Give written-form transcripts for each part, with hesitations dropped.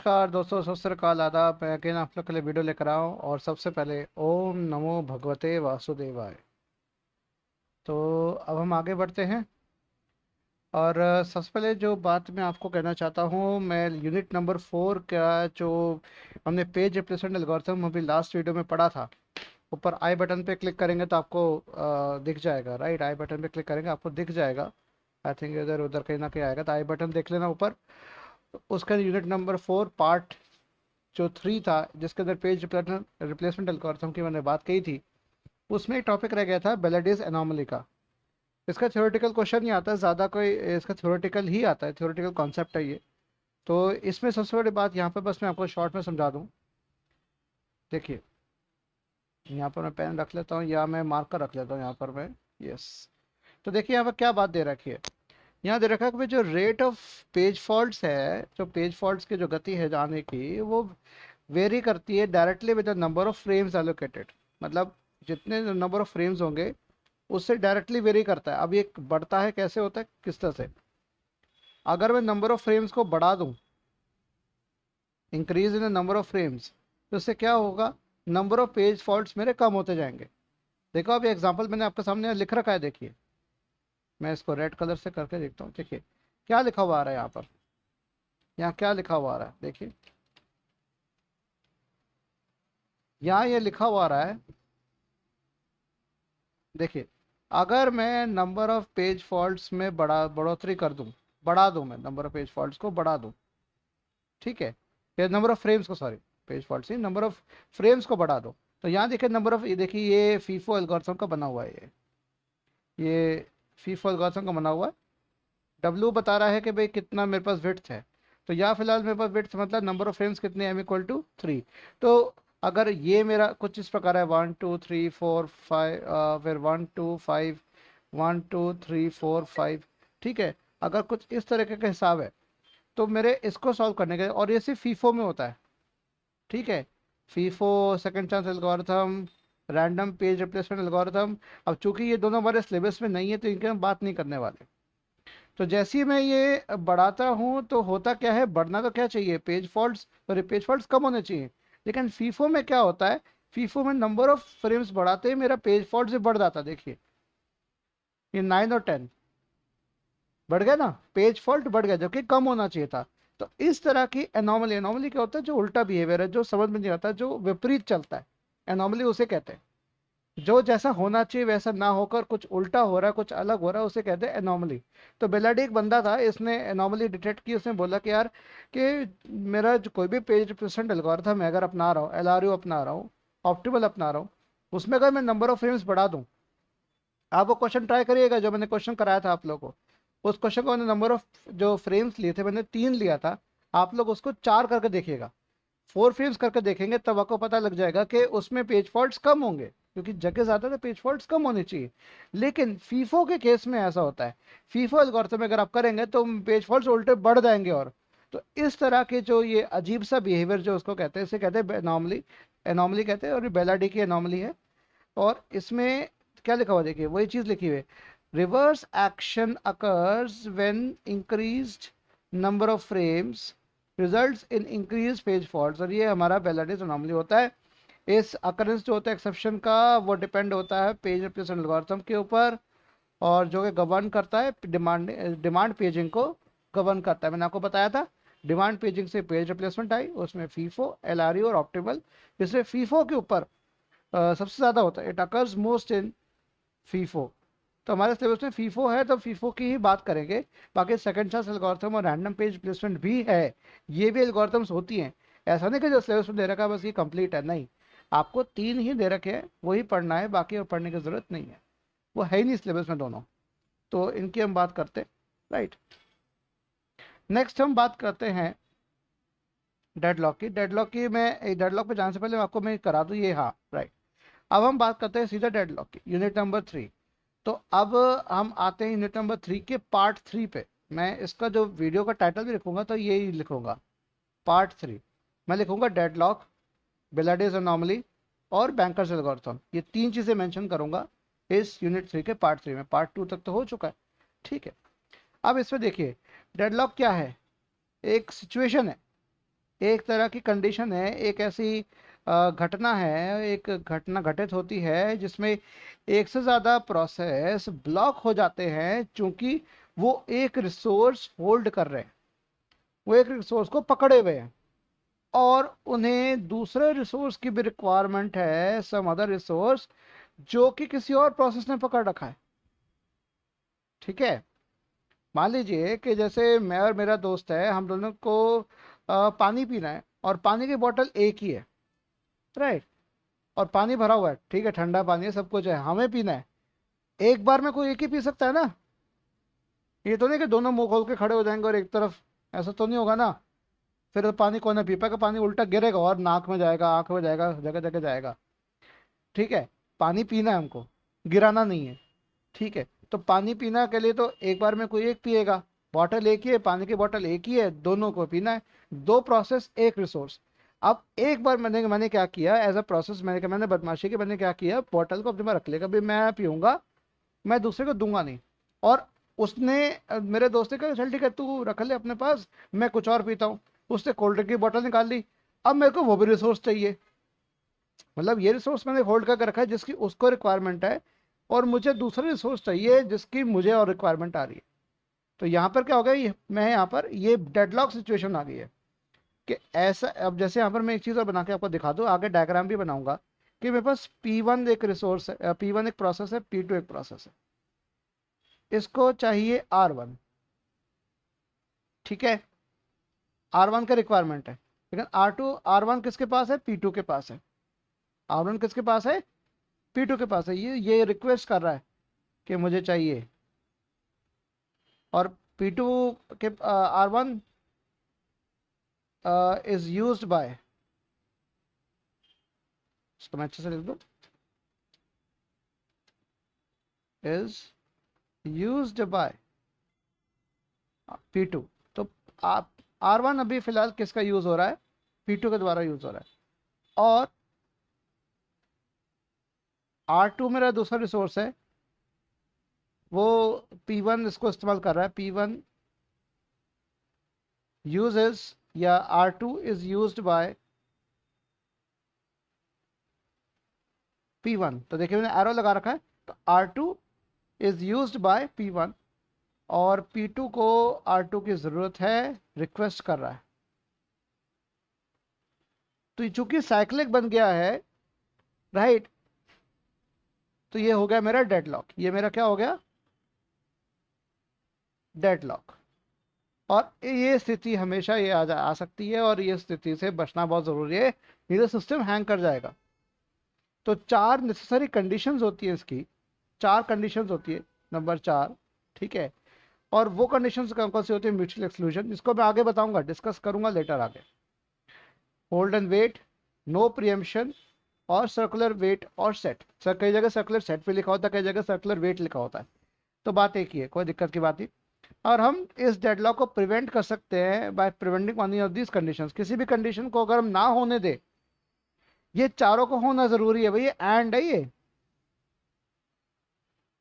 नमस्कार दोस्तों, सत श्री अकाल, आदाब। मैं अगेन आप लोग के लिए वीडियो लेकर आया हूँ और सबसे पहले ओम नमो भगवते वासुदेवाय। तो अब हम आगे बढ़ते हैं और सबसे पहले जो बात मैं आपको कहना चाहता हूँ, मैं यूनिट नंबर 4 का जो हमने पेज रिप्लेसमेंट एल्गोरिथम अभी लास्ट वीडियो में पढ़ा था, ऊपर आई बटन पे क्लिक करेंगे तो आपको दिख जाएगा। राइट, आई बटन पे क्लिक करेंगे आपको दिख जाएगा। आई थिंक इधर उधर कहीं ना कहीं आएगा, तो आई बटन देख लेना ऊपर। उसका यूनिट नंबर 4 पार्ट जो 3 था, जिसके अंदर पेज रिप्लेसमेंट एल्गोरिथम की मैंने बात कही थी, उसमें एक टॉपिक रह गया था बेलाडेज एनोमली का। इसका थ्योरेटिकल क्वेश्चन नहीं आता ज़्यादा, कोई इसका थ्योरेटिकल ही आता है, थ्योरेटिकल कॉन्सेप्ट है ये। तो इसमें सबसे बड़ी बात यहाँ पे बस मैं आपको शॉर्ट में समझा दूँ। देखिए, यहाँ पर मैं पेन रख लेता हूँ या मैं मार्कर रख लेता हूँ यहाँ पर मैं। यस, तो देखिए यहाँ पर क्या बात दे रखी है। यहाँ दे रखा है कि जो रेट ऑफ पेज फॉल्ट्स है, जो पेज फॉल्ट्स की जो गति है जाने की, वो वेरी करती है directly with the number of frames allocated. मतलब जितने नंबर ऑफ फ्रेम्स होंगे उससे डायरेक्टली वेरी करता है। अब ये बढ़ता है, कैसे होता है, किस तरह से, अगर मैं नंबर ऑफ फ्रेम्स को बढ़ा दूं, increase in the number of frames, तो इससे क्या होगा, नंबर ऑफ पेज फॉल्ट्स मेरे कम होते जाएंगे। देखो, अब एग्जांपल मैंने आपके सामने लिख रखा है, देखिए मैं इसको रेड कलर से करके देखता हूँ। देखिए क्या लिखा हुआ आ रहा है यहाँ पर, यहाँ क्या लिखा हुआ आ रहा है, देखिए यहाँ ये लिखा हुआ आ रहा है। देखिए, अगर मैं नंबर ऑफ पेज फॉल्ट्स में बढ़ोतरी कर दूं, बढ़ा दूं, मैं नंबर ऑफ पेज फॉल्ट्स को बढ़ा दूं, ठीक है, या नंबर ऑफ फ्रेम्स को, सॉरी पेज फॉल्ट्स नहीं, नंबर ऑफ फ्रेम्स को बढ़ा दो, तो यहाँ देखिए नंबर ऑफ, ये देखिए ये फीफो एल्गोरिथम का बना हुआ है, ये फीफो एल्गोरिथम का बना हुआ है। डब्ल्यू बता रहा है कि भाई कितना मेरे पास विड्थ है, तो यहाँ फिलहाल मेरे पास विड्थ मतलब नंबर ऑफ फ्रेम्स कितने, एम इक्वल टू 3। तो अगर ये मेरा कुछ इस प्रकार है, 1 2 3 4 5, फिर 1 2 5, 1 2 3 4 5, ठीक है, अगर कुछ इस तरीके का हिसाब है, तो मेरे इसको सॉल्व करने के, और ये सिर्फ फीफो में होता है, ठीक है, FIFO, second chance algorithm, random page replacement algorithm. अब चूंकि ये दोनों हमारे सिलेबस में नहीं है तो इनके हम बात नहीं करने वाले। तो जैसे ही मैं ये बढ़ाता हूँ तो होता क्या है, बढ़ना तो क्या चाहिए, page faults, sorry page faults कम होने चाहिए। लेकिन फीफो में क्या होता है, फीफो में नंबर ऑफ फ्रेम्स बढ़ाते ही मेरा पेज फॉल्ट से बढ़ जाता है। देखिए ये 9 और 10 बढ़ गया ना, पेज फॉल्ट बढ़ गया, जबकि कम होना चाहिए था। तो इस तरह की एनोमली, एनोमली क्या होता है, जो उल्टा बिहेवियर है, जो समझ में नहीं आता, जो विपरीत चलता है, एनोमली उसे कहते हैं। जो जैसा होना चाहिए वैसा ना होकर कुछ उल्टा हो रहा है, कुछ अलग हो रहा है, उसे कहते हैं एनोमली। तो बेलाडी एक बंदा था, इसने एनोमली डिटेक्ट की। उसने बोला कि यार, कि मेरा जो कोई भी पेज रिप्रेजेंट एल्गोरिथम मैं अगर अपना रहा हूँ, एलआरयू अपना रहा हूँ, ऑप्टिमल अपना रहा हूँ, उसमें अगर मैं नंबर ऑफ फ्रेम्स बढ़ा दूँ, आप वो क्वेश्चन ट्राई करिएगा जो मैंने क्वेश्चन कराया था आप लोगों को। उस क्वेश्चन को मैंने नंबर ऑफ जो फ्रेम्स लिए थे, मैंने 3 लिया था, आप लोग उसको 4 करके देखिएगा, 4 फ्रेम्स करके देखेंगे, तब आपको पता लग जाएगा कि उसमें पेज फॉल्ट्स कम होंगे, क्योंकि जगह ज़्यादा तो पेज फॉल्ट्स कम होनी चाहिए। लेकिन फीफो के केस में ऐसा होता है, फीफो एल्गोरिथम में अगर आप करेंगे तो पेज फॉल्ट्स उल्टे बढ़ जाएंगे। और तो इस तरह के जो ये अजीब सा बिहेवियर जो उसको कहते हैं, इसे कहते हैं एनॉमली, एनॉमली कहते हैं, और ये बेलाडी की एनॉमली है। और इसमें क्या लिखा हुआ, देखिए वही चीज़ लिखी हुई है, reverse action occurs when increased number of frames results in increase page faults. और ये हमारा बेलाडीज एनोमली होता है। इस अकरेंस जो होता है एक्सेप्शन का, वो डिपेंड होता है पेज रिप्लेसमेंट एल्गोरिथम के ऊपर, और जो कि गवर्न करता है डिमांड पेजिंग को गवर्न करता है। मैंने आपको बताया था डिमांड पेजिंग से पेज रिप्लेसमेंट आई, उसमें फीफो, एलआरयू और ऑप्टिमल। इसलिए फीफो के ऊपर सबसे ज़्यादा होता है, it occurs most in FIFO. तो हमारे सिलेबस में फीफो है तो फीफो की ही बात करेंगे। बाकी सेकंड चांस एल्गोरिथम और रैंडम पेज प्लेसमेंट भी है, ये भी एल्गोरिथम्स होती हैं। ऐसा नहीं कि जो सिलेबस में दे रखा है बस ये कंप्लीट है, नहीं, आपको 3 ही दे रखे हैं, वही पढ़ना है, बाकी और पढ़ने की जरूरत नहीं है, वो है ही नहीं सिलेबस में दोनों। तो इनकी हम बात करते हैं। राइट, नेक्स्ट हम बात करते हैं डेडलॉक की। मैं डेडलॉक पे जाने से पहले आपको मैं करा दूँ ये, हाँ राइट। अब हम बात करते हैं सीधा डेडलॉक की, यूनिट नंबर 3। तो अब हम आते हैं यूनिट नंबर 3 के पार्ट 3 पे। मैं इसका जो वीडियो का टाइटल भी लिखूंगा तो यही लिखूंगा, पार्ट 3। मैं लिखूंगा डेडलॉक, बेलाडेज एनोमली और बैंकर्स एल्गोरिथम, ये 3 चीज़ें मेंशन करूंगा इस यूनिट 3 के पार्ट 3 में। पार्ट 2 तक तो हो चुका है, ठीक है। अब इसमें देखिए डेडलॉक क्या है, एक सिचुएशन है एक तरह की कंडीशन है, एक ऐसी घटना है, एक घटना घटित होती है जिसमें एक से ज़्यादा प्रोसेस ब्लॉक हो जाते हैं, क्योंकि वो एक रिसोर्स होल्ड कर रहे हैं, वो एक रिसोर्स को पकड़े हुए हैं और उन्हें दूसरे रिसोर्स की भी रिक्वायरमेंट है, सम अदर रिसोर्स जो कि किसी और प्रोसेस ने पकड़ रखा है। ठीक है, मान लीजिए कि जैसे मैं और मेरा दोस्त है, हम दोनों को पानी पीना है और पानी की बोतल एक ही है, राइट, और पानी भरा हुआ है, ठीक है, ठंडा पानी है, सब कुछ है, हमें पीना है। एक बार में कोई एक ही पी सकता है ना? ये तो नहीं कि दोनों मुंह खोल के खड़े हो जाएंगे और एक तरफ, ऐसा तो नहीं होगा ना। फिर तो पानी कौन है पी पाएगा, पानी उल्टा गिरेगा और नाक में जाएगा, आंख में जाएगा, जगह जगह जाएगा। ठीक है, पानी पीना है हमको, गिराना नहीं है। ठीक है, तो पानी पीना के लिए तो एक बार में कोई एक पिएगा, बॉटल एक ही है, पानी की बॉटल एक ही है, दोनों को पीना है। दो प्रोसेस एक रिसोर्स। अब एक बार मैंने मैंने क्या किया एज अ प्रोसेस, मैंने बदमाशी की, मैंने क्या किया, बॉटल को अपने पास रख लिया, कभी मैं पीऊंगा, मैं दूसरे को दूंगा नहीं। और उसने मेरे दोस्त ने कहा चल ठीक है तू रख ले अपने पास, मैं कुछ और पीता हूँ। उसने कोल्ड ड्रिंक की बोतल निकाल ली। अब मेरे को वो भी रिसोर्स चाहिए, मतलब ये रिसोर्स मैंने होल्ड करके रखा है जिसकी उसको रिक्वायरमेंट है, और मुझे दूसरा रिसोर्स चाहिए जिसकी मुझे और रिक्वायरमेंट आ रही है। तो यहाँ पर क्या हो गया, मैं यहाँ पर ये डेडलॉक सिचुएशन आ गई है कि ऐसा। अब जैसे यहाँ पर मैं एक चीज़ और बना के आपको दिखा दूँ, आगे डायग्राम भी बनाऊंगा कि मेरे पास P1 एक रिसोर्स है, P1 एक प्रोसेस है, P2 एक प्रोसेस है, इसको चाहिए R1। ठीक है, R1 का रिक्वायरमेंट है, लेकिन R2 R1 किसके पास है, P2 के पास है। R1 किसके पास है, P2 के पास है। ये रिक्वेस्ट कर रहा है कि मुझे चाहिए, और P2 के R1 इज यूज्ड बाय, इसको मैं अच्छे से लिख दूं, इज यूज्ड बाय P2। तो आप R1 अभी फिलहाल किसका यूज हो रहा है, P2 के द्वारा यूज हो रहा है। और R2 मेरा दूसरा रिसोर्स है, वो P1 इसको इस्तेमाल कर रहा है, P1 uses या R2 is used by P1। तो देखिए मैंने एरो लगा रखा है, तो R2 is used by P1 और P2 को R2 की ज़रूरत है, रिक्वेस्ट कर रहा है। तो चूंकि साइक्लिक बन गया है, राइट, तो ये हो गया मेरा डेडलॉक। ये मेरा क्या हो गया, डेडलॉक। और ये स्थिति हमेशा ये आ सकती है, और ये स्थिति से बचना बहुत ज़रूरी है, नहीं तो सिस्टम हैंग कर जाएगा। तो 4 नेसेसरी कंडीशंस होती है इसकी, 4 कंडीशंस होती है, नंबर 4। ठीक है, और वो कंडीशंस कौन कौन सी होती है, म्यूचुअल एक्सक्लूजन, इसको मैं आगे बताऊंगा, डिस्कस करूंगा लेटर आगे। Hold and wait, no preemption, और सर्कुलर वेट और सेट। सर कई जगह सर्कुलर सेट पे लिखा होता है, कई जगह सर्कुलर वेट लिखा होता है, तो बात एक ही है, कोई दिक्कत की बात नहीं। और हम इस डेडलॉक को प्रिवेंट कर सकते हैं by preventing one of this conditions. किसी भी कंडीशन को अगर हम ना होने दे, ये चारों को होना जरूरी है भाई, ये एंड है ये।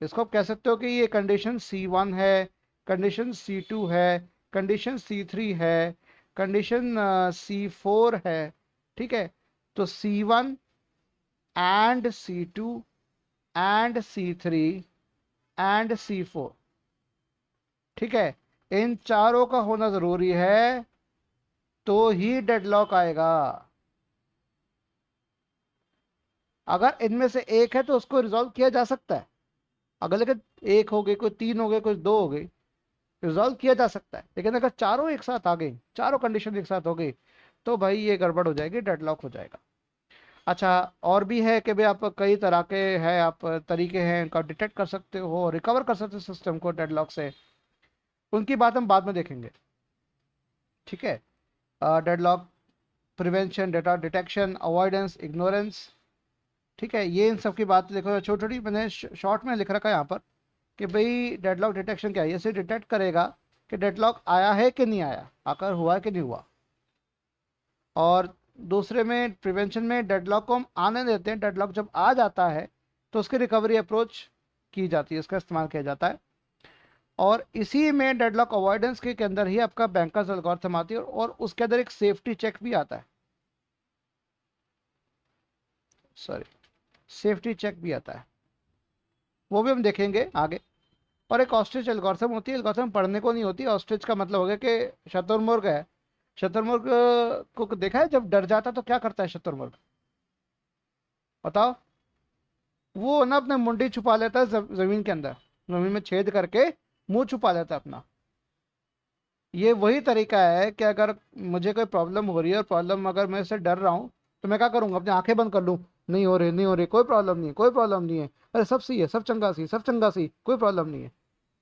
इसको आप कह सकते हो कि ये कंडीशन C1 है, कंडीशन C2 है, कंडीशन C3 है, कंडीशन C4 है। ठीक है, तो C1 and C2 and C3 and C4। ठीक है, इन चारों का होना जरूरी है, तो ही डेडलॉक आएगा। अगर इनमें से एक है तो उसको रिजॉल्व किया जा सकता है, अगर लेकिन एक हो गई, कोई 3 हो गए, कोई 2 हो गई, रिजॉल्व किया जा सकता है। लेकिन अगर चारों एक साथ आ गई, चारों कंडीशन एक साथ हो गई, तो भाई ये गड़बड़ हो जाएगी, डेडलॉक हो जाएगा। अच्छा, और भी है कि भाई आप कई तरह के हैं, आप तरीके हैं इनका डिटेक्ट कर सकते हो, रिकवर कर सकते हो सिस्टम को डेडलॉक से, उनकी बात हम बाद में देखेंगे। ठीक है, deadlock prevention, data detection, avoidance, ignorance. ठीक है, ये इन सब की बात देखो, छोटी छोटी मैंने शॉर्ट में लिख रखा है यहाँ पर कि भाई डेडलॉक डिटेक्शन क्या है। ये सिर्फ डिटेक्ट करेगा कि डेडलॉक आया है कि नहीं आया, आकर हुआ है कि नहीं हुआ। और दूसरे में प्रिवेंशन में डेडलॉक को हम आने देते हैं, डेडलॉक जब आ जाता है तो उसकी रिकवरी अप्रोच की जाती है, इसका इस्तेमाल किया जाता है। और इसी में डेडलॉक अवॉइडेंस के अंदर ही आपका बैंकर्स एल्गोरिथम आती है, और उसके अंदर एक सेफ्टी चेक भी आता है, सॉरी सेफ्टी चेक भी आता है, वो भी हम देखेंगे आगे। और एक ऑस्ट्रिच एल्गोरिथम होती है, एल्गोरिथम पढ़ने को नहीं होती। ऑस्ट्रिच का मतलब हो गया कि शुतुरमुर्ग है, शुतुरमुर्ग को देखा है जब डर जाता तो क्या करता है शुतुरमुर्ग, बताओ? वो ना अपने मुंडी छुपा लेता है जमीन के अंदर, जमीन में छेद करके मुंह छुपा लेता है अपना। ये वही तरीका है कि अगर मुझे कोई प्रॉब्लम हो रही है, और प्रॉब्लम अगर मैं इससे डर रहा हूँ, तो मैं क्या करूँगा, अपनी आंखें बंद कर लूँ, नहीं हो रही नहीं हो रही, कोई प्रॉब्लम नहीं है, कोई प्रॉब्लम नहीं है, अरे सब सही है, सब चंगा सी, सब चंगा सी, कोई प्रॉब्लम नहीं है,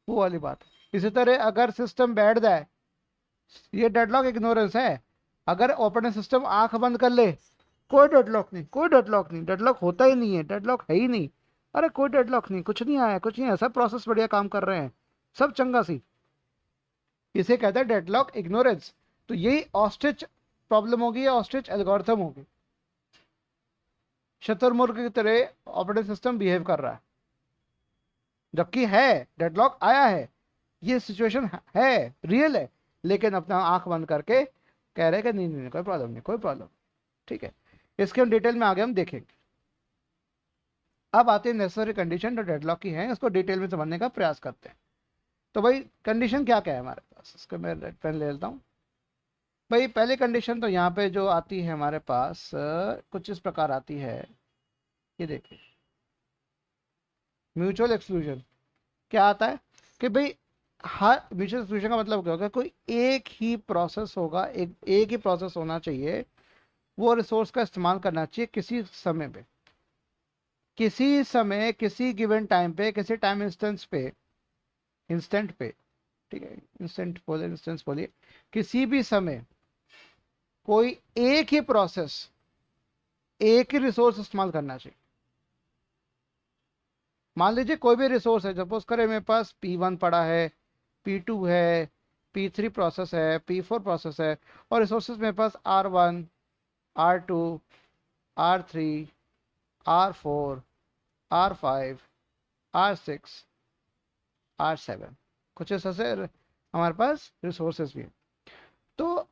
वो वाली बात। इसी तरह अगर सिस्टम बैठ जाए, ये डेडलॉक इग्नोरेंस है। अगर ऑपरेटिंग सिस्टम आंख बंद कर ले, कोई डेडलॉक नहीं, कोई डेडलॉक नहीं, डेडलॉक होता ही नहीं है, डेडलॉक है ही नहीं, अरे कोई डेडलॉक नहीं, कुछ नहीं आया, कुछ नहीं है, सब प्रोसेस बढ़िया काम कर रहे हैं, सब चंगा सी, इसे कहते हैं डेडलॉक इग्नोरेंस। तो यही ऑस्ट्रिच प्रॉब्लम होगी या ऑस्ट्रिच एल्गोरिथम होगी, शुतुरमुर्ग की तरह ऑपरेटिंग सिस्टम बिहेव कर रहा है, जबकि है डेडलॉक आया है, ये सिचुएशन है, रियल है, लेकिन अपना आंख बंद करके कह रहे हैं कि नहीं नहीं कोई प्रॉब्लम नहीं, कोई प्रॉब्लम। ठीक है, इसके हम डिटेल में आगे हम देखेंगे। अब आते हैं नेसेसरी कंडीशन जो डेडलॉक की है, इसको डिटेल में समझने का प्रयास करते हैं। तो भाई कंडीशन क्या क्या है हमारे पास, इसको मैं रेड पेन ले लेता हूँ। भाई पहली कंडीशन तो यहाँ पे जो आती है हमारे पास कुछ इस प्रकार आती है, ये देखिए म्यूचुअल एक्सक्लूजन। क्या आता है कि भाई हर म्यूचुअल एक्सक्लूजन का मतलब क्या होगा, कोई एक ही प्रोसेस होगा, एक ही प्रोसेस होना चाहिए, वो रिसोर्स का इस्तेमाल करना चाहिए किसी समय पे, किसी समय, किसी गिवन टाइम पे, किसी टाइम इंस्टेंस पे, इंस्टेंट पे, ठीक है, इंस्टेंट बोले, इंस्टेंस बोलिए, किसी भी समय कोई एक ही प्रोसेस एक ही रिसोर्स इस्तेमाल करना चाहिए। मान लीजिए कोई भी रिसोर्स है, सपोज करें मेरे पास P1 पड़ा है, P2 है, P3 प्रोसेस है, P4 प्रोसेस है, और रिसोर्सेज मेरे पास R1, R2, R3, R4, R5, R6, R7, कुछ ऐसे हमारे पास रिसोर्सेज भी है। तो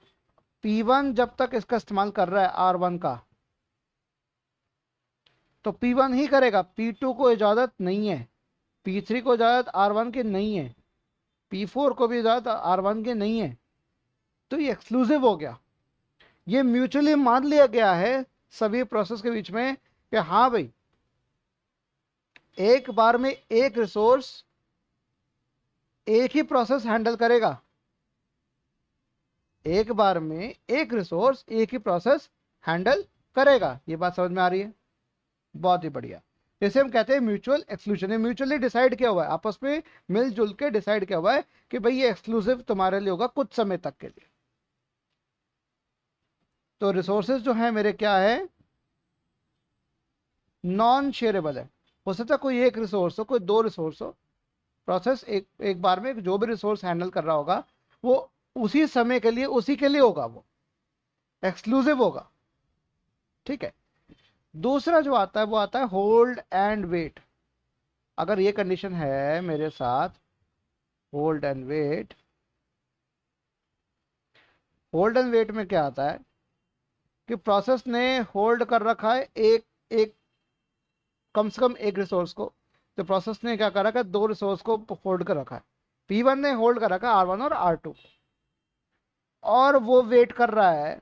P1 जब तक इसका इस्तेमाल कर रहा है R1 का, तो P1 ही करेगा, P2 को इजाज़त नहीं है, P3 को इजाज़त R1 की नहीं है, P4 को भी इजाज़त R1 की नहीं है। तो ये एक्सक्लूसिव हो गया, ये म्यूचुअली मान लिया गया है सभी प्रोसेस के बीच में कि हाँ भाई एक बार में एक रिसोर्स एक ही प्रोसेस हैंडल करेगा, एक बार में एक रिसोर्स एक ही प्रोसेस हैंडल करेगा। ये बात समझ में आ रही है? बहुत ही बढ़िया। इसे हम कहते हैं म्यूचुअल एक्सक्लूजन। ये म्यूचुअली डिसाइड किया हुआ है, आपस में मिलजुल के डिसाइड किया हुआ है कि भाई ये एक्सक्लूसिव तुम्हारे लिए होगा कुछ समय तक के लिए। तो रिसोर्सेज जो है मेरे क्या है, नॉन शेयरेबल है। हो सकता है कोई एक रिसोर्स हो, कोई दो रिसोर्स हो, प्रोसेस एक बार में जो भी रिसोर्स हैंडल कर रहा होगा वो उसी समय के लिए उसी के लिए होगा, वो एक्सक्लूसिव होगा। ठीक है, दूसरा जो आता है वो आता है होल्ड एंड वेट। अगर ये कंडीशन है मेरे साथ, hold and wait, hold and wait में क्या आता है कि प्रोसेस ने होल्ड कर रखा है एक एक कम से कम एक रिसोर्स को। तो प्रोसेस ने क्या कर रखा है, दो रिसोर्स को होल्ड कर रखा है। P1 ने होल्ड कर रखा है R1 और R2, और वो वेट कर रहा है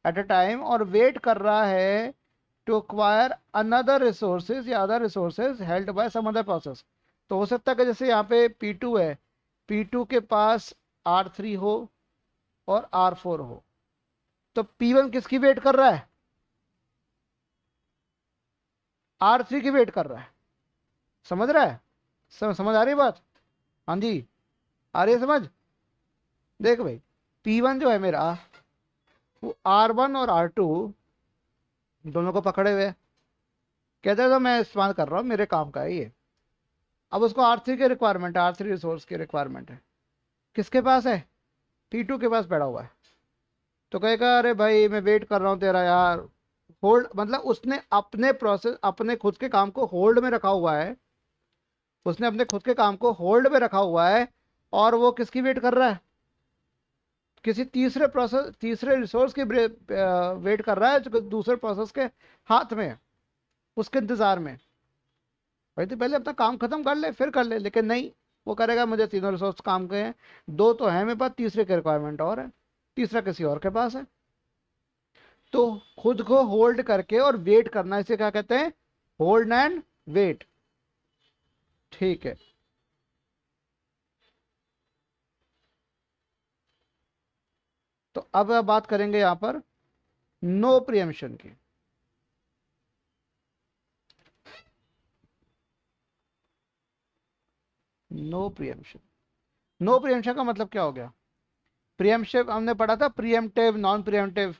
एट अ टाइम, और वेट कर रहा है टू acquire अनदर रिसोर्सेज या other resources held by some other process. तो हो सकता है कि जैसे यहाँ पे P2 है, P2 के पास R3 हो और R4 हो, तो P1 किसकी वेट कर रहा है, R3 की वेट कर रहा है। समझ रहा है? समझ आ रही है बात? हाँ जी, आ रही है समझ? देख भाई, P1 जो है मेरा, वो R1 और R2 दोनों को पकड़े हुए, कहते हैं तो मैं इस्तेमाल कर रहा हूँ, मेरे काम का है ये। अब उसको R3 की रिक्वायरमेंट है, R3 रिसोर्स की रिक्वायरमेंट है, किसके पास है, P2 के पास बैठा हुआ है। तो कहेगा अरे भाई मैं वेट कर रहा हूँ तेरा यार, होल्ड मतलब उसने अपने प्रोसेस, अपने खुद के काम को होल्ड में रखा हुआ है, उसने अपने खुद के काम को होल्ड में रखा हुआ है, और वो किसकी वेट कर रहा है? किसी तीसरे प्रोसेस, तीसरे रिसोर्स की वेट कर रहा है, जो दूसरे प्रोसेस के हाथ में है, उसके इंतजार में। भाई तो पहले अपना काम खत्म कर ले फिर कर ले, लेकिन नहीं, वो करेगा मुझे तीनों रिसोर्स काम के हैं, दो तो है मेरे पास, तीसरे की रिक्वायरमेंट और है, तीसरा किसी और के पास है। तो खुद को होल्ड करके और वेट करना, इसे क्या कहते हैं? Hold and wait. ठीक है। तो अब बात करेंगे यहां पर नो प्रियम्पशन की। नो प्रियम्पशन, नो प्रियम्पशन का मतलब क्या हो गया? प्रियम्पशन हमने पढ़ा था, preemptive, non preemptive,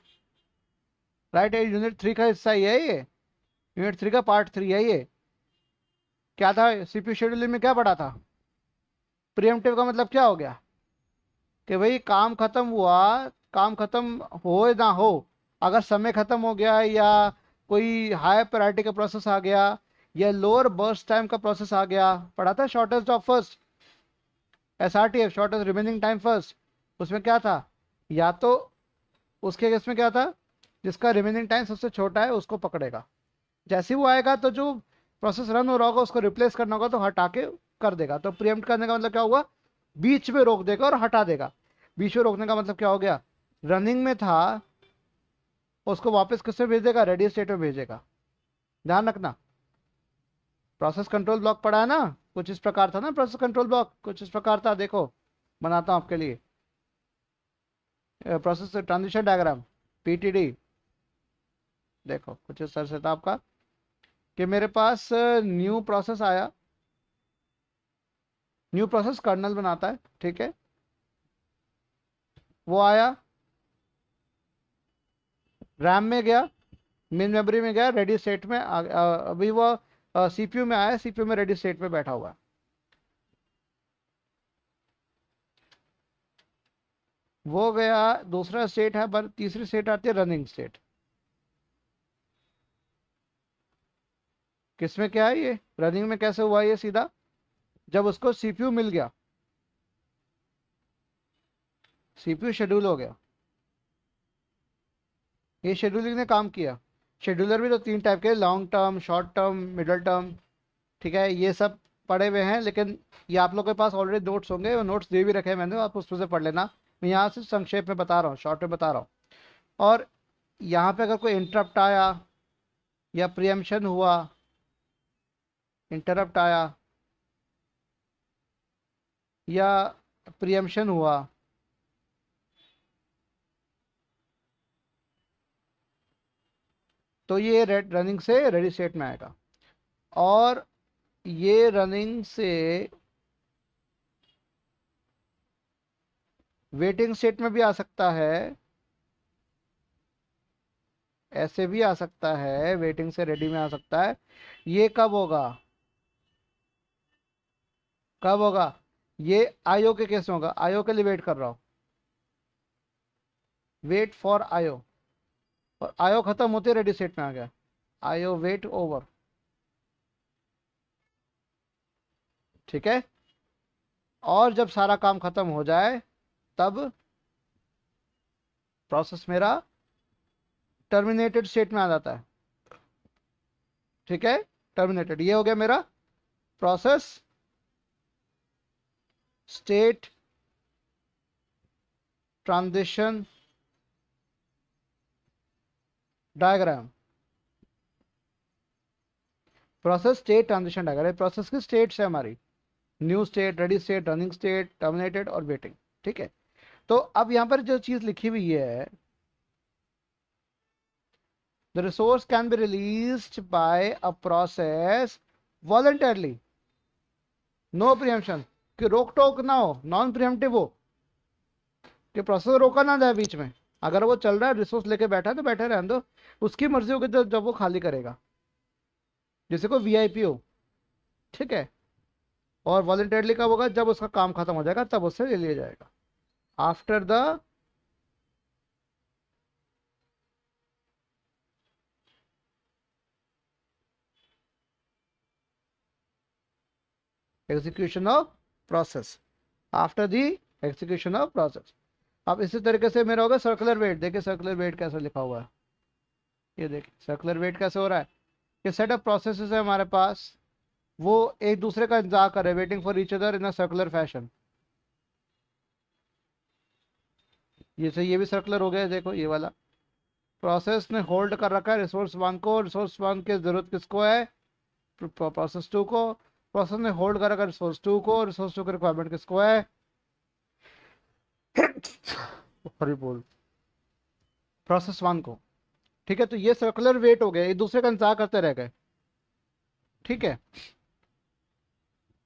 right? Unit 3 का हिस्सा ही है ये, यूनिट 3 का पार्ट 3 है ये। क्या था सीपीयू शेड्यूलिंग में, क्या पढ़ा था? प्रियम्पटिव का मतलब क्या हो गया? कि भाई काम खत्म हुआ, काम खत्म हो ना हो, अगर समय खत्म हो गया, या कोई हाई प्रायोरिटी का प्रोसेस आ गया, या लोअर बर्स्ट टाइम का प्रोसेस आ गया, पढ़ा था shortest of first, SRTF, shortest remaining time first. उसमें क्या था? या तो उसके केस में क्या था, जिसका रिमेनिंग टाइम सबसे छोटा है उसको पकड़ेगा, जैसे ही वो आएगा तो जो प्रोसेस रन हो रहा होगा उसको रिप्लेस करना होगा तो हटा के कर देगा। तो प्रीएम्प्ट करने का मतलब क्या हुआ? बीच में रोक देगा और हटा देगा। बीच में रोकने का मतलब क्या हो गया? रनिंग में था उसको वापस किसमें भेज देगा? रेडी स्टेट में भेजेगा। ध्यान रखना, प्रोसेस कंट्रोल ब्लॉक पढ़ा है ना, कुछ इस प्रकार था ना, प्रोसेस कंट्रोल ब्लॉक कुछ इस प्रकार था। देखो बनाता हूं आपके लिए, प्रोसेस ट्रांजिशन डायग्राम, पीटीडी। देखो कुछ इस तरह से था आपका, कि मेरे पास न्यू प्रोसेस आया, न्यू प्रोसेस कर्नल बनाता है, ठीक है? वो आया, रैम में गया, मेन मेमोरी में गया, रेडी स्टेट में अभी वो सीपीयू में आया, सीपीयू में रेडी स्टेट में बैठा हुआ है। वो गया, दूसरा स्टेट है, पर तीसरी स्टेट आती है रनिंग स्टेट। किसमें क्या है ये? रनिंग में कैसे हुआ ये? सीधा जब उसको सीपीयू मिल गया, सीपीयू शेड्यूल हो गया, ये शेड्यूलिंग ने काम किया। शेड्यूलर भी तो तीन टाइप के, long term, short term, middle term, ठीक है? ये सब पढ़े हुए हैं, लेकिन ये आप लोग के पास ऑलरेडी नोट्स होंगे, वो नोट्स दे भी रखे हैं मैंने, आप उसमें से पढ़ लेना। मैं यहाँ से संक्षेप में बता रहा हूँ, शॉर्ट में बता रहा हूँ। और यहाँ पे अगर कोई इंटरप्ट आया या प्रियम्पशन हुआ, इंटरप्ट आया या प्रियम्पशन हुआ, तो ये रनिंग से रेडी स्टेट में आएगा, और ये रनिंग से वेटिंग स्टेट में भी आ सकता है, ऐसे भी आ सकता है, वेटिंग से रेडी में आ सकता है। ये कब होगा? कब होगा? ये आईओ के केस में होगा, आईओ के लिए वेट कर रहा हूं, वेट फॉर आईओ, और आईओ खत्म होते रेडी स्टेट में आ गया, आईओ वेट ओवर, ठीक है? और जब सारा काम खत्म हो जाए तब प्रोसेस मेरा टर्मिनेटेड स्टेट में आ जाता है, ठीक है? टर्मिनेटेड, ये हो गया मेरा process state transition diagram. Process state transition diagram, process की स्टेट्स है हमारी, new state, ready state, running state, terminated और वेटिंग, ठीक है? तो अब यहां पर जो चीज लिखी हुई है, the resource can be released by a process voluntarily, no preemption, कि रोक टोक ना हो, नॉन प्रियम्पटिव हो, कि प्रोसेस रोका ना जाए बीच में। अगर वो चल रहा है, रिसोर्स लेके बैठा है तो बैठे रहने दो, उसकी मर्जी होगी तो जब वो खाली करेगा, जैसे कोई वीआईपी हो, ठीक है? और वॉलंटरली कब होगा? जब उसका काम खत्म हो जाएगा तब उससे ले लिया जाएगा, after the execution of process, after the execution of process. अब इसी तरीके से मेरा होगा सर्कुलर वेट। देखिए सर्कुलर वेट कैसे लिखा हुआ है, ये देखिए सर्कुलर वेट कैसे हो रहा है। ये सेट ऑफ प्रोसेसेस है हमारे पास, वो एक दूसरे का इंतजार कर रहे हैं, waiting for each other in a circular fashion. ये भी सर्कुलर हो गया, देखो ये वाला। प्रोसेस ने होल्ड कर रखा है रिसोर्स वन को, रिसोर्स वन की जरूरत किसको है, प्रोसेस टू को। प्रोसेस ने होल्ड कर रखा है रिसोर्स टू को, रिसोर्स टू की रिक्वायरमेंट किसको है, सॉरी बोल, प्रोसेस वन को। ठीक है, तो ये सर्कुलर वेट हो गया, एक दूसरे का इंतजार करते रह गए। ठीक है,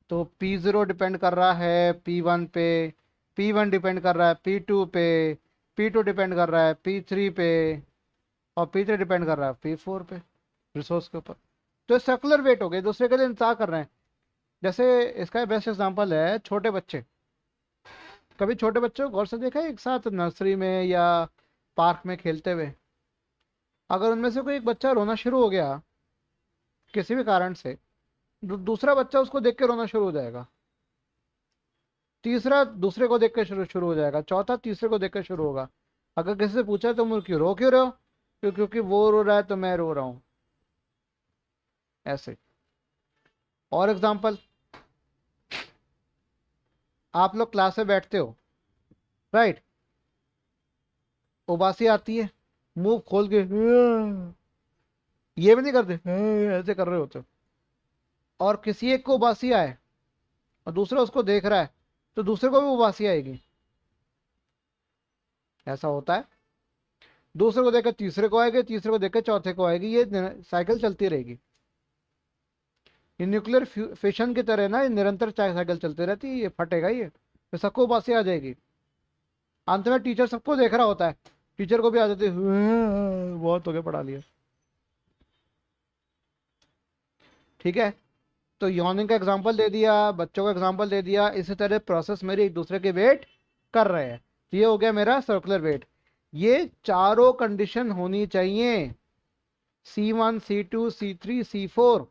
तो P0 डिपेंड कर रहा है P1 पे, P1 डिपेंड कर रहा है P2 पे, P2 डिपेंड कर रहा है P3 पे, और P3 डिपेंड कर रहा है P4 पे, रिसोर्स के ऊपर। तो ये सर्कुलर वेट हो गए, दूसरे के लिए इंतजार कर रहे हैं। जैसे इसका बेस्ट एग्जांपल है छोटे बच्चे। कभी छोटे बच्चों को गौर से देखा है एक साथ नर्सरी में या पार्क में खेलते हुए? अगर उनमें से कोई एक बच्चा रोना शुरू हो गया किसी भी कारण से, दूसरा बच्चा उसको देख के रोना शुरू हो जाएगा, तीसरा दूसरे को देख के शुरू हो जाएगा, चौथा तीसरे को देख के शुरू होगा। अगर किसी से पूछा तुम क्यों रहे हो, क्योंकि वो रो रहा है तो मैं रो रहा हूं, ऐसे। और एग्जांपल, आप लोग क्लास में बैठते हो, राइट, उबासी आती है, मुंह खोल के ये भी नहीं करते, ऐसे कर रहे होते हो। और किसी एक को उबासी आए और दूसरा उसको देख रहा है, तो दूसरे को भी उबासी आएगी, ऐसा होता है। दूसरे को देखकर तीसरे को आएगी, तीसरे को देखकर चौथे को आएगी, ये साइकिल चलती रहेगी। ये न्यूक्लियर फिशन की तरह ना, ये निरंतर साइकिल चलती रहती है, ये फटेगा ये, तो सबको उबासी आ जाएगी। अंत में टीचर सबको देख रहा होता है, टीचर को भी आ जाती है, बहुत हो गया पढ़ा लिया। ठीक है, तो यॉर्निंग का एग्जांपल दे दिया, बच्चों का एग्जांपल दे दिया, इसी तरह प्रोसेस मेरे एक दूसरे के वेट कर रहे हैं। ये हो गया मेरा सर्कुलर वेट। ये चारों कंडीशन होनी चाहिए, C1 C2 C3 C4,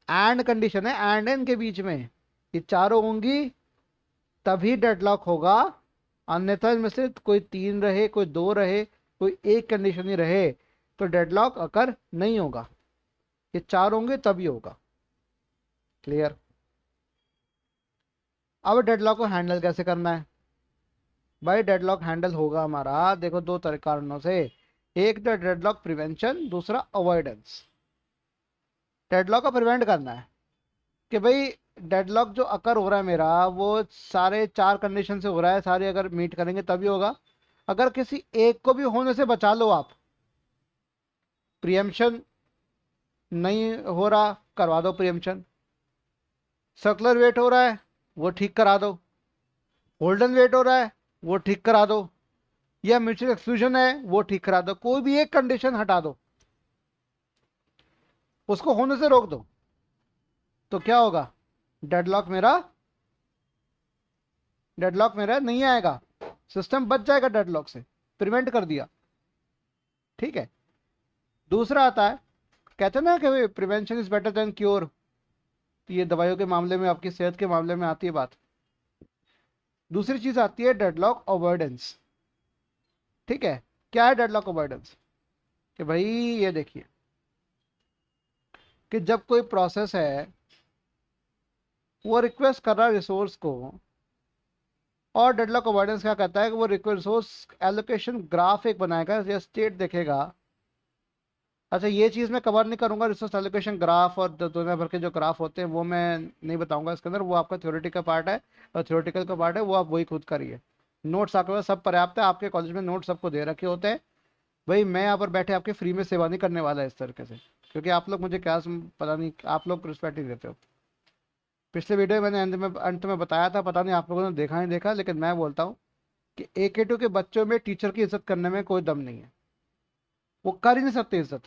and condition है, एंड एन के बीच में ये चारों होंगी तभी डेडलॉक होगा। अन्यथा इनमें से कोई 3 रहे, कोई 2 रहे, कोई एक कंडीशन ही रहे, तो डेडलॉक अकर नहीं होगा। ये 4 होंगे तभी होगा। क्लियर? अब डेडलॉक को हैंडल कैसे करना है भाई? डेडलॉक हैंडल होगा हमारा, देखो 2 कारणों से, एक तो डेडलॉक प्रिवेंशन, दूसरा अवॉइडेंस। डेडलॉक को प्रिवेंट करना है कि भाई डेडलॉक जो अकर हो रहा है मेरा, वो सारे 4 कंडीशन से हो रहा है, सारे अगर मीट करेंगे तभी होगा। अगर किसी एक को भी होने से बचा लो आप, प्रियम्पशन नहीं हो रहा, करवा दो प्रियम्पशन। सर्कुलर वेट हो रहा है, वो ठीक करा दो। होल्डन वेट हो रहा है, वो ठीक करा दो। या म्यूचुअल एक्सक्लूजन है, वो ठीक करा दो। कोई भी एक कंडीशन हटा दो, उसको होने से रोक दो, तो क्या होगा? डेडलॉक मेरा नहीं आएगा, सिस्टम बच जाएगा डेडलॉक से, प्रिवेंट कर दिया। ठीक है, दूसरा आता है, कहते हैं ना कि prevention is better than cure, तो ये दवाइयों के मामले में, आपकी सेहत के मामले में आती है बात। दूसरी चीज आती है डेडलॉक अवॉइडेंस। ठीक है, क्या है डेडलॉक अवॉइडेंस? कि भाई ये देखिए कि जब कोई प्रोसेस है वो रिक्वेस्ट कर रहा है रिसोर्स को, और डेडलॉक अवॉइडेंस क्या कहता है कि वो रिसोर्स एलोकेशन ग्राफ एक बनाएगा या स्टेट देखेगा। अच्छा, ये चीज़ मैं कवर नहीं करूंगा, रिसोर्स एलोकेशन ग्राफ और दुनिया भर के जो ग्राफ होते हैं वो मैं नहीं बताऊंगा इसके अंदर, वो आपका थ्योरेटिकल पार्ट है, और थ्योरेटिकल का पार्ट है वो आप वही खुद करिए। नोट्स आपके पास सब पर्याप्त है, आपके कॉलेज में नोट्स सबको दे रखे होते हैं। भाई मैं यहाँ पर बैठे आपके फ्री में सेवा नहीं करने वाला है इस तरीके से, क्योंकि आप लोग मुझे क्या पता नहीं, आप लोग रिस्पेक्ट नहीं देते हो। पिछले वीडियो में मैंने अंत में बताया था, पता नहीं आप लोगों ने देखा नहीं देखा, लेकिन मैं बोलता हूँ कि AK2 के बच्चों में टीचर की इज्जत करने में कोई दम नहीं है, वो कर ही नहीं सकते इज्जत।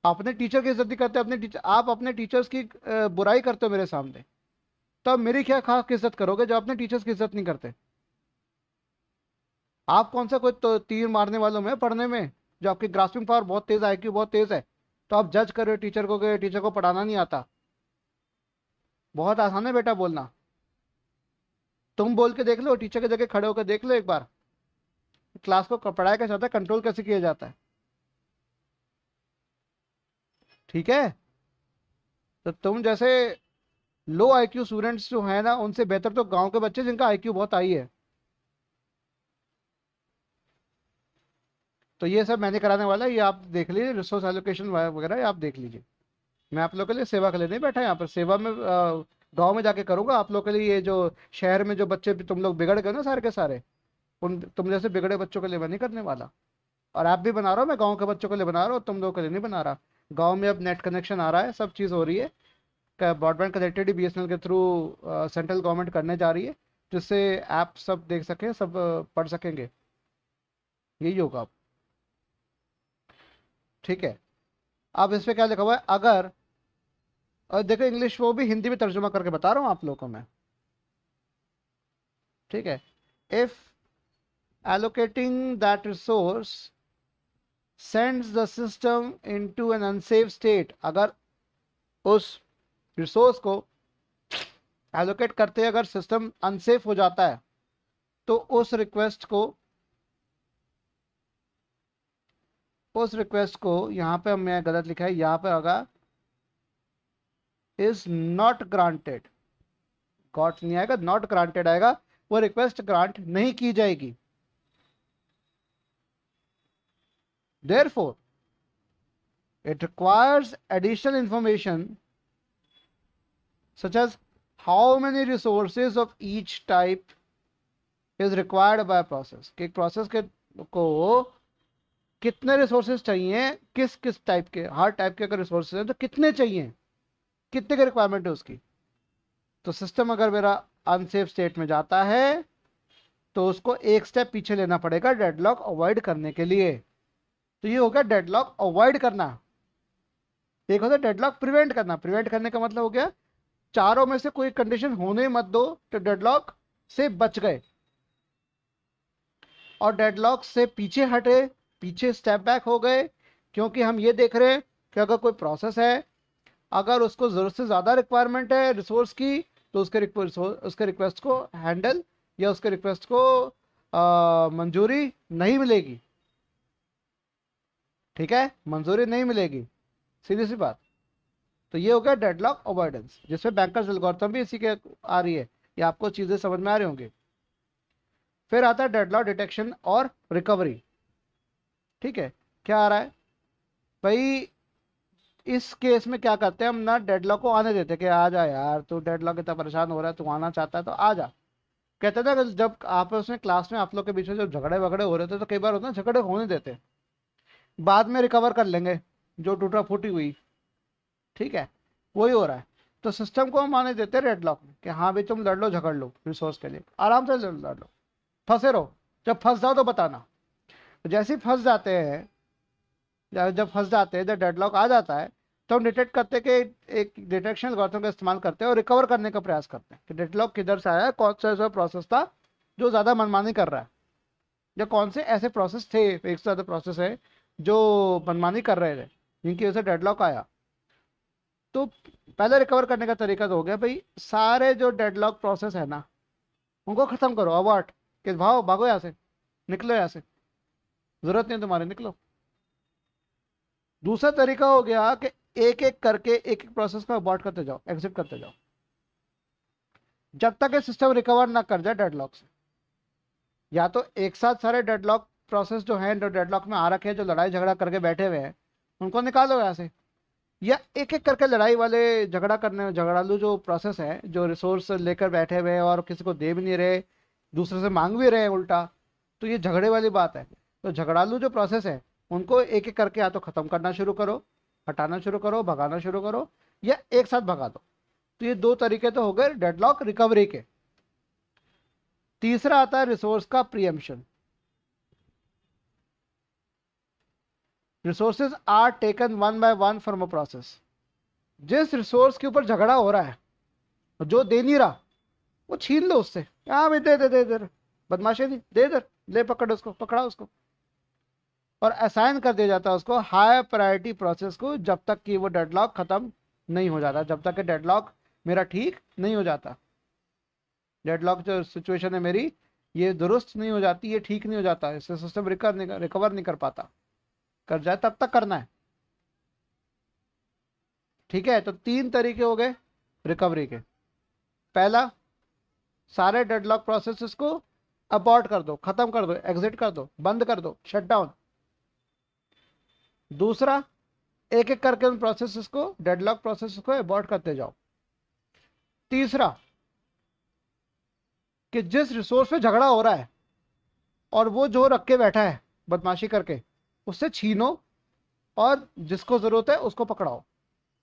अपने टीचर की इज्जत नहीं करते, आप अपने टीचर्स की बुराई करते हो मेरे सामने, तब मेरी क्या खास इज्जत करोगे जो अपने टीचर्स की इज्जत नहीं करते? आप कौन सा कोई तो तीर मारने वालों में पढ़ने में, जो आपकी ग्रास्पिंग पावर बहुत तेज, IQ बहुत तेज है, तो आप जज कर रहे हो टीचर को कि टीचर को पढ़ाना नहीं आता। बहुत आसान है बेटा बोलना। तुम बोल के देख लो, टीचर की जगह खड़े होकर देख लो एक बार, क्लास को पढ़ाया कैसे जाता है, कंट्रोल कैसे किया जाता है। ठीक है। तो तुम जैसे लो आईक्यू स्टूडेंट्स जो है ना, उनसे बेहतर तो गांव के बच्चे जिनका आईक्यू बहुत हाई है। तो ये सब मैंने कराने वाला है, ये आप देख लीजिए, रिसोर्स एलोकेशन वगैरह ये आप देख लीजिए। मैं आप लोग के लिए सेवा के लिए नहीं बैठा यहाँ पर, सेवा में गांव में जाके करूंगा आप लोग के लिए। ये जो शहर में जो बच्चे तुम लोग बिगड़ गए ना सारे के सारे, उन तुम जैसे बिगड़े बच्चों के लिए मैं नहीं करने वाला। और ऐप भी बना रहा हूँ मैं, गाँव के बच्चों के लिए बना रहा हूँ, तुम लोगों के लिए नहीं बना रहा। गाँव में अब नेट कनेक्शन आ रहा है, सब चीज़ हो रही है, ब्रॉडबैंड कनेक्टिविटी बीएसएनएल के थ्रू सेंट्रल गवर्नमेंट करने जा रही है, जिससे ऐप सब देख सकें, सब पढ़ सकेंगे। यही होगा अब। ठीक है। अब इस पे क्या लिखा हुआ है, अगर, और देखो इंग्लिश वो भी हिंदी में तर्जुमा करके बता रहा हूँ आप लोगों को मैं। ठीक है। If allocating that resource sends the system into an unsafe state, अगर उस रिसोर्स को एलोकेट करते अगर सिस्टम अनसेफ हो जाता है, तो उस रिक्वेस्ट को यहाँ पे मैं गलत लिखा है, यहाँ पे होगा इज नॉट ग्रांटेड। गॉट नहीं आएगा, नॉट ग्रांटेड आएगा, वो रिक्वेस्ट ग्रांट नहीं की जाएगी। Therefore, it requires additional information such as how many resources of each type is required by process, कि प्रोसेस के को कितने रिसोर्सेज चाहिए, किस किस टाइप के, हर टाइप के अगर रिसोर्सेज हैं तो कितने चाहिए, कितने की रिक्वायरमेंट है उसकी। तो सिस्टम अगर मेरा अनसेफ स्टेट में जाता है तो उसको एक स्टेप पीछे लेना पड़ेगा डेडलॉक अवॉइड करने के लिए। तो ये हो गया डेडलॉक अवॉइड करना। एक होता है डेडलॉक प्रिवेंट करना। प्रिवेंट करने का मतलब हो गया चारों में से कोई कंडीशन होने मत दो तो डेडलॉक से बच गए, और डेडलॉक से पीछे हटे, पीछे स्टेप बैक हो गए, क्योंकि हम ये देख रहे हैं कि अगर कोई प्रोसेस है, अगर उसको ज़रूरत से ज़्यादा रिक्वायरमेंट है रिसोर्स की, तो उसके रिक्वेस्ट को हैंडल या उसके रिक्वेस्ट को मंजूरी नहीं मिलेगी। ठीक है, मंजूरी नहीं मिलेगी, सीधी सी बात। तो ये हो गया डेडलॉक अवॉइडेंस, जिसमें बैंकर्स एल्गोरिथम भी इसी के आ रही है। ये आपको चीज़ें समझ में आ रही होंगी। फिर आता है डेडलॉक डिटेक्शन और रिकवरी। ठीक है, क्या आ रहा है भाई, इस केस में क्या करते हैं हम ना, डेडलॉक को आने देते कि आ जा यार, तू डेडलॉक इतना परेशान हो रहा है, तू आना चाहता है तो आ जा। कहते थे कि जब आपस में क्लास में आप लोग के बीच में जब झगड़े वगड़े हो रहे थे तो कई बार होता है झगड़े होने देते, बाद में रिकवर कर लेंगे जो टूटा फूटी हुई। ठीक है, वही हो रहा है। तो सिस्टम को हम आने देते हैं डेडलॉक में कि हाँ भाई तुम लड़ लो, झगड़ लो, रिसोर्स के लिए आराम से लड़ लो, फंसे रहो, जब फंस जाओ तो बताना। तो जैसे ही फंस जाते हैं, जब फंस जाते हैं, जब डेडलॉक आ जाता है, तो हम डिटेक्ट करते हैं कि एक डिटेक्शन एल्गोरिथम का इस्तेमाल करते हैं और रिकवर करने का प्रयास करते हैं कि डेडलॉक किधर से आया, कौन सा ऐसा प्रोसेस था जो ज़्यादा मनमानी कर रहा है, या कौन से ऐसे प्रोसेस थे, एक से ज़्यादा प्रोसेस है जो मनमानी कर रहे थे, जिनकी वजह से डेडलॉक आया। तो पहले रिकवर करने का तरीका तो हो गया भाई, सारे जो डेडलॉक प्रोसेस है ना उनको ख़त्म करो, अवॉइड, कि भागो भागो यहाँ से, निकलो यहाँ से, ज़रूरत नहीं तुम्हारी, निकलो। दूसरा तरीका हो गया कि एक एक करके एक एक प्रोसेस को अबॉर्ट करते जाओ, एग्जिट करते जाओ, जब तक ये सिस्टम रिकवर ना कर जाए डेडलॉक से। या तो एक साथ सारे डेडलॉक प्रोसेस जो हैं, जो डेडलॉक में आ रखे हैं, जो लड़ाई झगड़ा करके बैठे हुए हैं, उनको निकालो यहाँ से, या एक एक करके लड़ाई वाले, झगड़ालू जो प्रोसेस है, जो रिसोर्स लेकर बैठे हुए हैं और किसी को दे भी नहीं रहे, दूसरे से मांग भी रहे हैं उल्टा, तो ये झगड़े वाली बात है। तो झगड़ालू जो प्रोसेस है उनको एक एक करके या तो ख़त्म करना शुरू करो, हटाना शुरू करो, भगाना शुरू करो, या एक साथ भगा दो। तो ये दो तरीके तो हो गए डेडलॉक रिकवरी के। तीसरा आता है रिसोर्स का preemption. Resources are taken one by one from a process. जिस रिसोर्स के ऊपर झगड़ा हो रहा है, जो दे नहीं रहा, वो छीन लो उससे, हाँ भाई दे दे दे दे, बदमाशी नहीं, दे दे, ले पकड़ उसको, पकड़ा उसको, और असाइन कर दिया जाता है उसको हाई प्रायोरिटी प्रोसेस को, जब तक कि वो डेडलॉक खत्म नहीं हो जाता, जब तक कि डेडलॉक मेरा ठीक नहीं हो जाता, डेडलॉक जो सिचुएशन है मेरी ये दुरुस्त नहीं हो जाती, ये ठीक नहीं हो जाता, इससे सिस्टम रिकवर नहीं कर पाता। कर जाए तब तक करना है। ठीक है, तो 3 तरीके हो गए रिकवरी के। पहला, सारे डेडलॉक प्रोसेसेस को अबॉर्ट कर दो, खत्म कर दो, एग्जिट कर दो, बंद कर दो, शट डाउन। दूसरा, एक एक करके उन प्रोसेसेस को, डेडलॉक प्रोसेसेस को अबॉर्ट करते जाओ। तीसरा, कि जिस रिसोर्स पे झगड़ा हो रहा है और वो जो रख के बैठा है बदमाशी करके, उससे छीनो और जिसको जरूरत है उसको पकड़ाओ,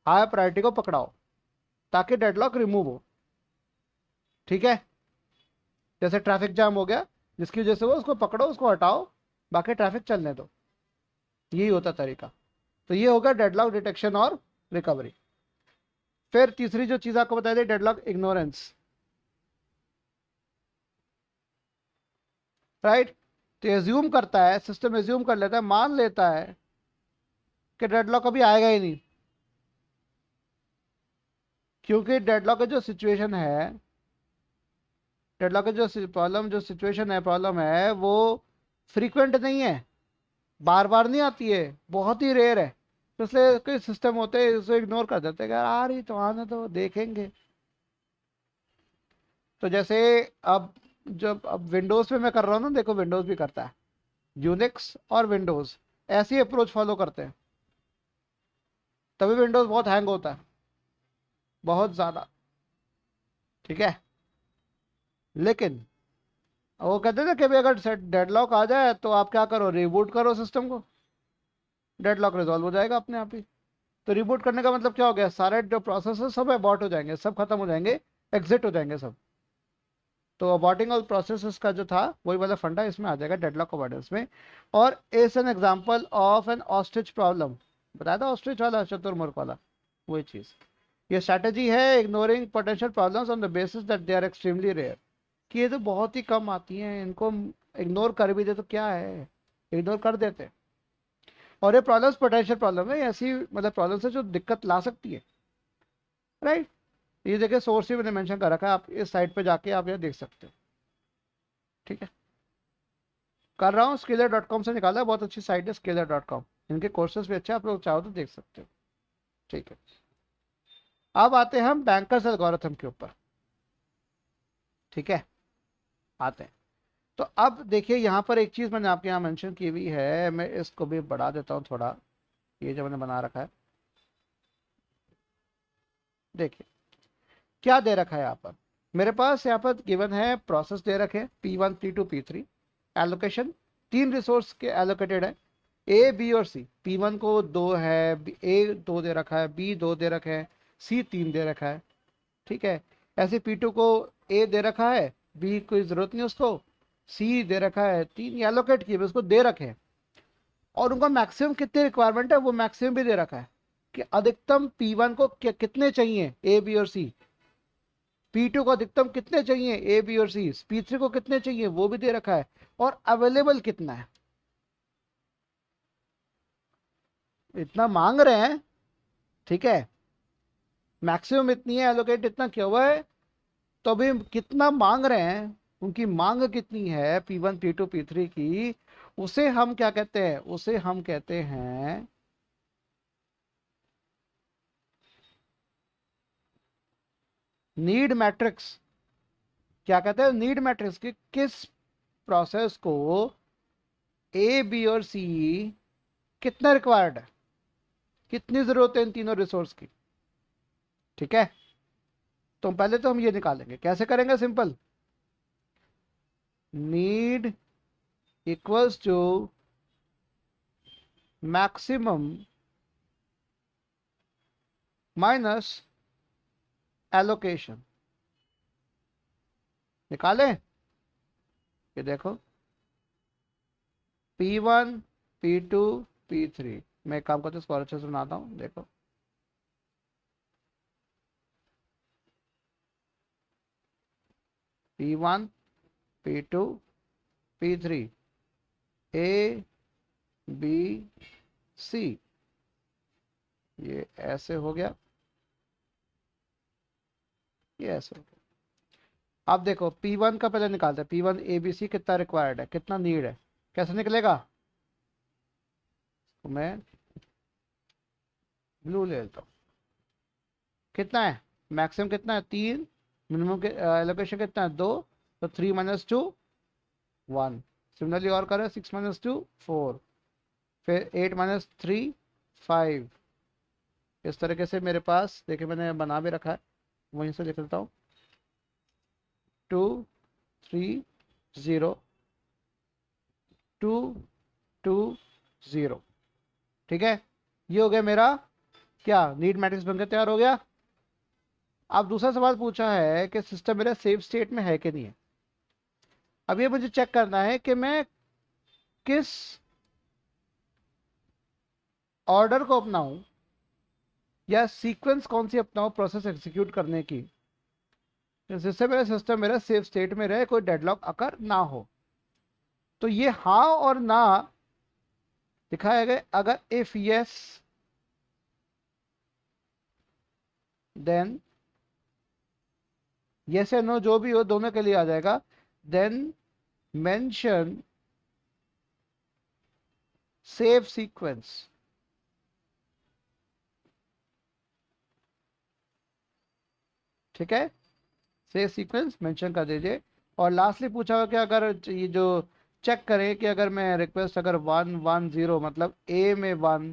हाई प्रायोरिटी को पकड़ाओ, ताकि डेडलॉक रिमूव हो। ठीक है, जैसे ट्रैफिक जाम हो गया, जिसकी वजह से वो, उसको पकड़ो, उसको हटाओ, बाकी ट्रैफिक चलने दो। यही होता तरीका। तो ये होगा डेडलॉक डिटेक्शन और रिकवरी। फिर तीसरी जो चीज आपको बताई थी, डेडलॉक इग्नोरेंस। राइट, तो एज्यूम करता है सिस्टम, एज्यूम कर लेता है, मान लेता है कि डेडलॉक कभी आएगा ही नहीं, क्योंकि डेडलॉक का जो सिचुएशन है, डेडलॉक का जो प्रॉब्लम, जो सिचुएशन है, प्रॉब्लम है, वो फ्रीक्वेंट नहीं है, बार बार नहीं आती है, बहुत ही रेयर है। तो इसलिए कई सिस्टम होते हैं उसे इग्नोर कर देते हैं, यार आ रही तो आने तो देखेंगे। तो जैसे अब, जब अब विंडोज पे मैं कर रहा हूँ ना, देखो विंडोज भी करता है, यूनिक्स और विंडोज ऐसी अप्रोच फॉलो करते हैं, तभी विंडोज बहुत हैंग होता है, बहुत ज्यादा। ठीक है, लेकिन वो कहते थे कि भाई अगर डेडलॉक आ जाए तो आप क्या करो, रिबूट करो सिस्टम को, डेडलॉक रिजॉल्व हो जाएगा अपने आप ही। तो रिबूट करने का मतलब क्या हो गया, सारे जो प्रोसेस है सब अबॉर्ट हो जाएंगे, सब खत्म हो जाएंगे, एग्जिट हो जाएंगे सब। तो अबॉर्टिंग ऑल प्रोसेसेस का जो था वही वाला फंडा इसमें आ जाएगा डेडलॉक अवॉइडेंस में। और is an example of N ostrich problem, बताया था ऑस्ट्रिच वाला, शुतुरमुर्ग वाला, वही चीज। ये स्ट्रेटेजी है ignoring potential problems on the basis that they are extremely rare, कि ये तो बहुत ही कम आती हैं, इनको इग्नोर कर भी दे तो क्या है, इग्नोर कर देते हैं। और ये प्रॉब्लम्स पोटेंशियल प्रॉब्लम है, ऐसी मतलब प्रॉब्लम्स है जो दिक्कत ला सकती है। राइट, ये देखिए सोर्स ही मैंने मेंशन कर रखा है, आप इस साइट पे जाके आप ये देख सकते हो। ठीक है, कर रहा हूँ, स्किलर.com से निकाला है, बहुत अच्छी साइट है स्किलर.com, इनके कोर्सेज भी अच्छे, आप लोग चाहो तो देख सकते हो। ठीक है, अब आते हैं हम बैंकर्स एल्गोरिथम के ऊपर। ठीक है, आते हैं। तो अब देखिए यहाँ पर एक चीज मैंने आपके यहाँ मेंशन की हुई है, मैं इसको भी बढ़ा देता हूँ थोड़ा, ये जो मैंने बना रखा है, देखिए क्या दे रखा है यहाँ पर। मेरे पास यहाँ पर गिवन है, प्रोसेस दे रखे P1 P2 P3, allocation 3 resource के एलोकेटेड है, ए बी और सी। P1 को 2 है, ए 2 दे रखा है, बी 2 दे रखा है, सी 3 दे रखा है। ठीक है, ऐसे P2 को ए दे रखा है, बी कोई जरूरत नहीं उसको, सी दे रखा है, 3 एलोकेट किए उसको दे रखे हैं। और उनका मैक्सिमम कितनी रिक्वायरमेंट है वो मैक्सिमम भी दे रखा है, कि अधिकतम P1 को कितने चाहिए, ए बी और सी। P2 को अधिकतम कितने चाहिए, ए बी और सी। P3 को कितने चाहिए वो भी दे रखा है, और अवेलेबल कितना है, इतना मांग रहे हैं। ठीक है, मैक्सिमम इतनी है, एलोकेट इतना किया हुआ है, तो अभी कितना मांग रहे हैं, उनकी मांग कितनी है P1 P2 P3 की, उसे हम क्या कहते हैं, उसे हम कहते हैं नीड मैट्रिक्स। क्या कहते हैं, नीड मैट्रिक्स, कि किस प्रोसेस को ए बी और सी कितना रिक्वायर्ड है, कितनी जरूरत है इन तीनों रिसोर्स की। ठीक है, तो पहले तो हम ये निकालेंगे, कैसे करेंगे, simple, need equals to maximum minus allocation. निकालें, ये देखो P1 P2 P3, मैं एक काम करता हूँ इसको और अच्छे से बनाता हूँ, देखो P1 P2 P3, A B C, ये ऐसे हो गया। यस। अब देखो P1 का पहले निकालते हैं, P1 ABC कितना रिक्वायर्ड है, कितना नीड है, कैसे निकलेगा? तो मैं ब्लू ले लेता हूँ। कितना है मैक्सिमम, कितना है 3, मिनिमम के एलोकेशन कितना है 2, तो 3 - 2 1। सिमिलरली और करें 6 - 2 4, फिर 8 - 3 5। इस तरीके से मेरे पास देखिए मैंने बना भी रखा है, वहीं से लिख लेता हूँ 2 3 0 2 2 0। ठीक है, ये हो गया मेरा क्या, नीड मैट्रिक्स बनकर तैयार हो गया। अब दूसरा सवाल पूछा है कि सिस्टम मेरा सेफ स्टेट में है कि नहीं है। अब ये मुझे चेक करना है कि मैं किस ऑर्डर को अपनाऊं या सीक्वेंस कौन सी अपनाऊं प्रोसेस एग्जीक्यूट करने की, जिससे मेरा सिस्टम मेरा सेफ स्टेट में रहे, कोई डेडलॉक अकर ना हो। तो ये हाँ और ना दिखाया गया। अगर इफ यस देन, यस या नो जो भी हो दोनों के लिए आ जाएगा। Then mention save sequence. ठीक है, सेव सीक्वेंस मेंशन कर दीजिए। और लास्टली पूछा हुआ कि अगर ये जो चेक करें कि अगर मैं रिक्वेस्ट अगर 1 1 0 मतलब ए में 1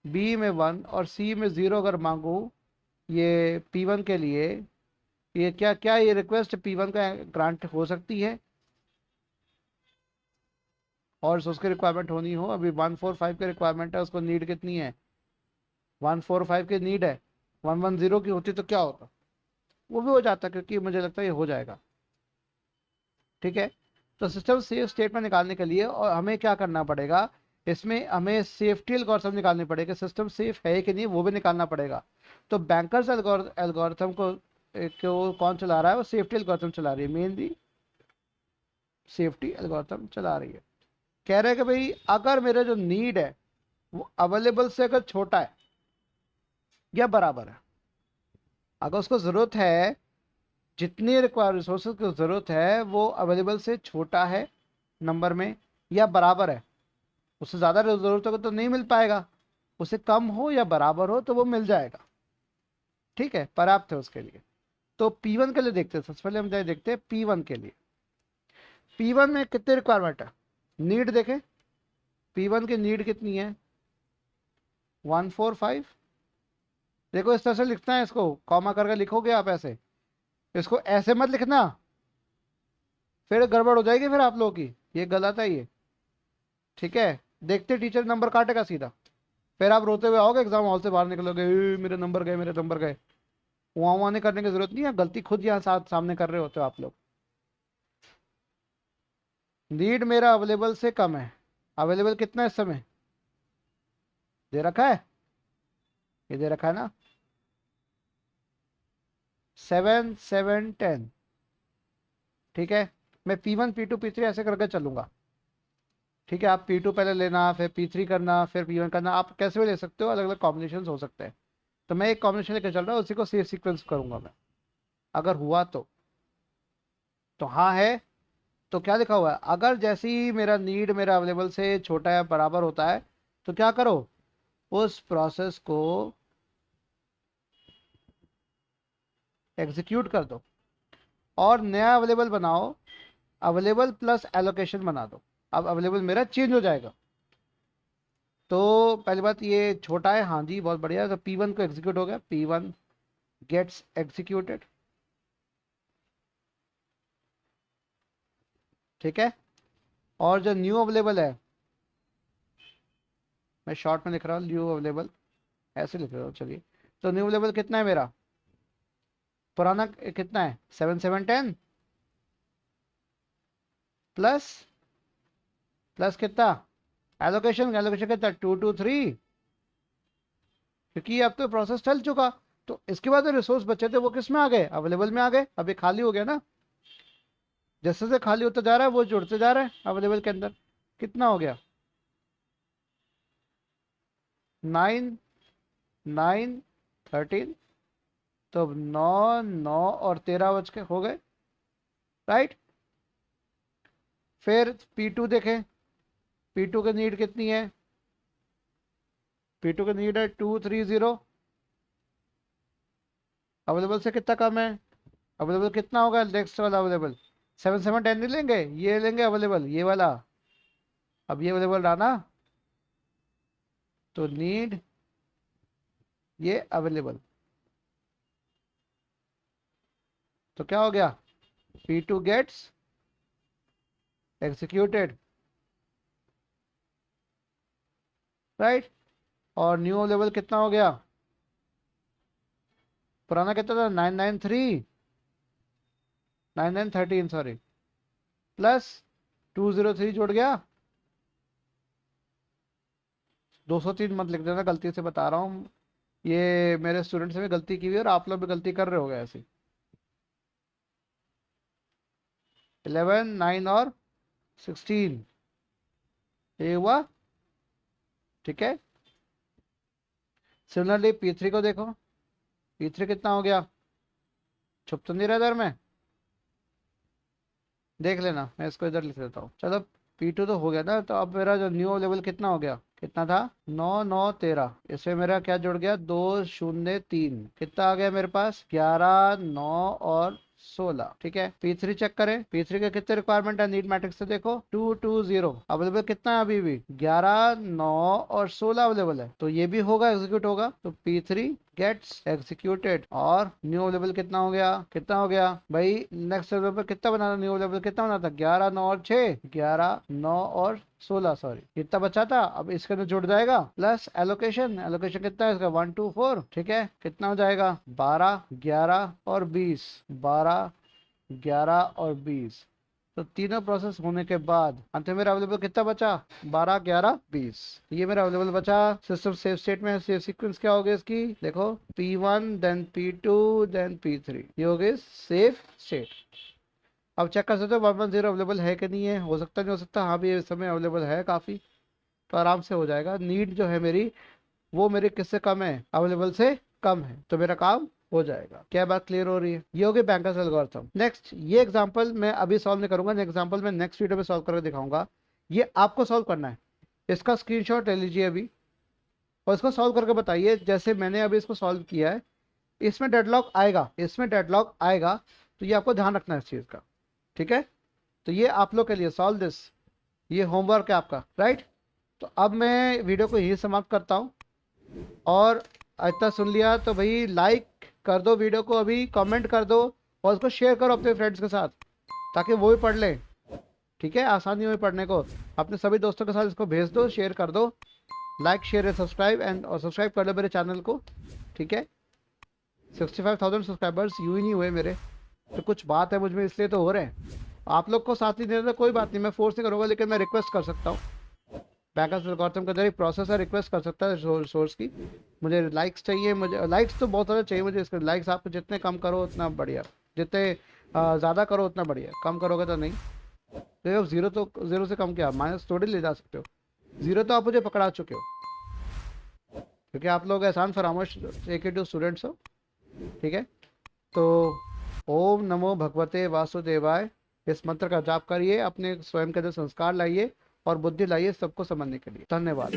बी में 1 और सी में 0 अगर मांगू ये P1 के लिए, ये क्या क्या ये रिक्वेस्ट P1 का ग्रांट हो सकती है? और उसकी रिक्वायरमेंट होनी हो, अभी 145 की रिक्वायरमेंट है, उसको नीड कितनी है 145 की नीड है, 110 की होती तो क्या होता, वो भी हो जाता, क्योंकि मुझे लगता है ये हो जाएगा। ठीक है, तो सिस्टम सेफ स्टेट में निकालने के लिए और हमें क्या करना पड़ेगा, इसमें हमें सेफ्टी एल्गोरिथम निकालनी पड़ेगी, सिस्टम सेफ है कि नहीं वो भी निकालना पड़ेगा। तो बैंकर्स एल्गोरिथम को कौन चला रहा है, वो सेफ्टी एल्गोरिथम चला रही है, मेनली सेफ्टी एल्गोरिथम चला रही है। कह रहे हैं कि भाई अगर मेरा जो नीड है वो अवेलेबल से अगर छोटा है या बराबर है, अगर उसको ज़रूरत है, जितनी रिक्वायर रिसोर्सेज की ज़रूरत है वो अवेलेबल से छोटा है नंबर में या बराबर है, उससे ज़्यादा ज़रूरत होगा तो नहीं मिल पाएगा, उससे कम हो या बराबर हो तो वो मिल जाएगा। ठीक है, पर्याप्त है उसके लिए। तो P1 के लिए देखते हैं, सबसे पहले हम देखते हैं P1 के लिए। P1 में कितनी रिक्वायरमेंट है, नीड देखें P1 की नीड कितनी है 145। देखो इस तरह से लिखना है, इसको कॉमा करके लिखोगे आप ऐसे, इसको ऐसे मत लिखना, फिर गड़बड़ हो जाएगी फिर आप लोगों की, ये गलत है ये। ठीक है, देखते टीचर नंबर काटेगा सीधा, फिर आप रोते हुए आओगे एग्जाम हॉल से बाहर निकलोगे, मेरे नंबर गए मेरे नंबर गए। वहाँ वहाँ नहीं करने की जरूरत नहीं है, गलती खुद यहाँ साथ सामने कर रहे होते हो आप लोग। नीड मेरा अवेलेबल से कम है, अवेलेबल कितना है इस समय दे रखा है, ये दे रखा है ना 7 7 10। ठीक है, मैं P1 P2 P3 ऐसे करके चलूंगा। ठीक है, आप P2 पहले लेना, फिर P3 करना, फिर P1 करना, आप कैसे भी ले सकते हो, अलग अलग कॉम्बिनेशन हो सकते हैं। तो मैं एक कॉम्बिनेशन लेकर चल रहा हूँ, उसी को सेफ सीक्वेंस करूंगा मैं, अगर हुआ तो हाँ है। तो क्या लिखा हुआ है, अगर जैसे ही मेरा नीड मेरा अवेलेबल से छोटा या बराबर होता है तो क्या करो, उस प्रोसेस को एग्जीक्यूट कर दो और नया अवेलेबल बनाओ, अवेलेबल प्लस एलोकेशन बना दो। अब अवेलेबल मेरा चेंज हो जाएगा। तो पहली बात ये छोटा है, हाँ जी बहुत बढ़िया। तो P1 को एग्जीक्यूट हो गया, P1 गेट्स एग्जीक्यूटेड। ठीक है, और जो न्यू अवेलेबल है, मैं शॉर्ट में लिख रहा हूँ न्यू अवेलेबल, ऐसे लिख रहा हूँ चलिए। तो न्यू अवेलेबल कितना है मेरा, पुराना कितना है 7 7 10 प्लस प्लस कितना एलोकेशन, एलोकेशन कितना 2 2 3, क्योंकि अब तो प्रोसेस चल चुका। तो इसके बाद जो रिसोर्स बचे थे वो किस में आ गए, अवेलेबल में आ गए। अभी खाली हो गया ना, जैसे जैसे खाली होता जा रहा है वो जुड़ते जा रहा है अवेलेबल के अंदर। कितना हो गया 9 9 13 तो 9 9 और 13 बज के हो गए, राइट। फिर P2 देखें, P2 की नीड कितनी है, P2 की नीड है 230। अवेलेबल से कितना कम है, अवेलेबल कितना होगा नेक्स्ट वाला अवेलेबल, 7 7 10 नहीं लेंगे, ये लेंगे अवेलेबल, ये वाला। अब ये अवेलेबल रहा ना, तो नीड ये अवेलेबल, तो क्या हो गया, P2 गेट्स एग्जीक्यूटेड, राइट। और न्यू अवेलेबल कितना हो गया, पुराना कितना था 993 9913 सॉरी, प्लस 203 जुड़ गया, 203 मत लिख देना, गलती से बता रहा हूँ, ये मेरे स्टूडेंट से भी गलती की हुई है और आप लोग भी गलती कर रहे हो गए ऐसे। 11 9 और 16 ये हुआ, ठीक है। सिमिलरली P3 को देखो, P3 कितना हो गया, छुप तो नहीं रहा इधर में, देख लेना, मैं इसको इधर लिख देता हूँ। चलो P2 तो हो गया ना, तो अब मेरा जो न्यू लेवल कितना हो गया, कितना था 9 9 13, इसमें मेरा क्या जुड़ गया 2 0 3, कितना आ गया मेरे पास 11 9 और 16, ठीक है। P3 चेक करें, P3 के कितने रिक्वायरमेंट है, नीड मैट्रिक्स से देखो 220, अवेलेबल कितना है अभी भी 11 9 और 16 अवेलेबल है, तो ये भी होगा एग्जीक्यूट होगा, तो P3 गेट्स एग्जीक्यूटेड। और न्यू अवेलेबल कितना हो गया, कितना हो गया भाई, नेक्स्ट लेवल पर कितना बनाना, न्यू अवेलेबल कितना बनाना था 11 9 और 6, 11 9 और 16 सॉरी, कितना बचा था, अब इसके अंदर जुड़ जाएगा, प्लस एलोकेशन, एलोकेशन कितना है इसका 1 2 4, ठीक है। कितना हो जाएगा 12 11 और 20, 12 11 और 20, तो तीनों प्रोसेस होने के बाद अंत में मेरा अवेलेबल कितना बचा 12 11 20, ये मेरा अवेलेबल बचा। सिस्टम सेव स्टेट में सेव सीक्वेंस क्या होगी इसकी, देखो P1 then P2 then P3, ये हो गई सेव स्टेट। अब चेक कर सकते हो 110 अवेलेबल है कि नहीं है, हो सकता नहीं हो सकता, हाँ भी इस समय अवेलेबल है काफ़ी, तो आराम से हो जाएगा। नीड जो है मेरी वो मेरे किससे कम है, अवेलेबल से कम है, तो मेरा काम हो जाएगा। क्या बात क्लियर हो रही है, ये हो गई बैंकर्स एल्गोरिथम। नेक्स्ट ये एग्जांपल मैं अभी सॉल्व नहीं करूंगा, एग्जांपल मैं नेक्स्ट वीडियो में सॉल्व करके दिखाऊंगा, ये आपको सॉल्व करना है। इसका स्क्रीनशॉट ले लीजिए अभी और इसको सॉल्व करके बताइए, जैसे मैंने अभी इसको सॉल्व किया है, इसमें डेडलॉक आएगा, इसमें डेडलॉक आएगा, तो ये आपको ध्यान रखना है इस चीज़ का, ठीक है। तो ये आप लोग के लिए सॉल्व दिस, ये होमवर्क है आपका, राइट। तो अब मैं वीडियो को यही समाप्त करता हूँ, और इतना सुन लिया तो भाई लाइक कर दो वीडियो को, अभी कमेंट कर दो और उसको शेयर करो अपने फ्रेंड्स के साथ, ताकि वो भी पढ़ लें, ठीक है। आसानी हो पढ़ने को, अपने सभी दोस्तों के साथ इसको भेज दो, शेयर कर दो, लाइक शेयर एंड सब्सक्राइब, और सब्सक्राइब कर लो मेरे चैनल को, ठीक है। 65,000 सब्सक्राइबर्स यूँ ही नहीं हुए मेरे, तो कुछ बात है मुझ में, इसलिए तो हो रहे हैं। आप लोग को साथ ही देना कोई बात नहीं, मैं फोर्स नहीं करूँगा, लेकिन मैं रिक्वेस्ट कर सकता हूँ, बैंकर्स एल्गोरिथम का एक प्रोसेस है, रिक्वेस्ट कर सकता है सोर्स की, मुझे लाइक्स चाहिए, मुझे लाइक्स तो बहुत ज़्यादा चाहिए मुझे, इसके लाइक्स आप जितने कम करो उतना बढ़िया, जितने ज़्यादा करो उतना बढ़िया, कम करोगे तो नहीं, तो जीरो, तो जीरो से कम क्या माइनस थोड़ी ले जा सकते हो, जीरो तो आप मुझे पकड़ा चुके हो, क्योंकि आप लोग एहसान फरामोश AK2 स्टूडेंट्स हो, ठीक है। तो ओम नमो भगवते वासुदेवाय, इस मंत्र का जाप करिए, अपने स्वयं के अंदर संस्कार लाइए और बुद्धि लाइए सबको समझने के लिए। धन्यवाद।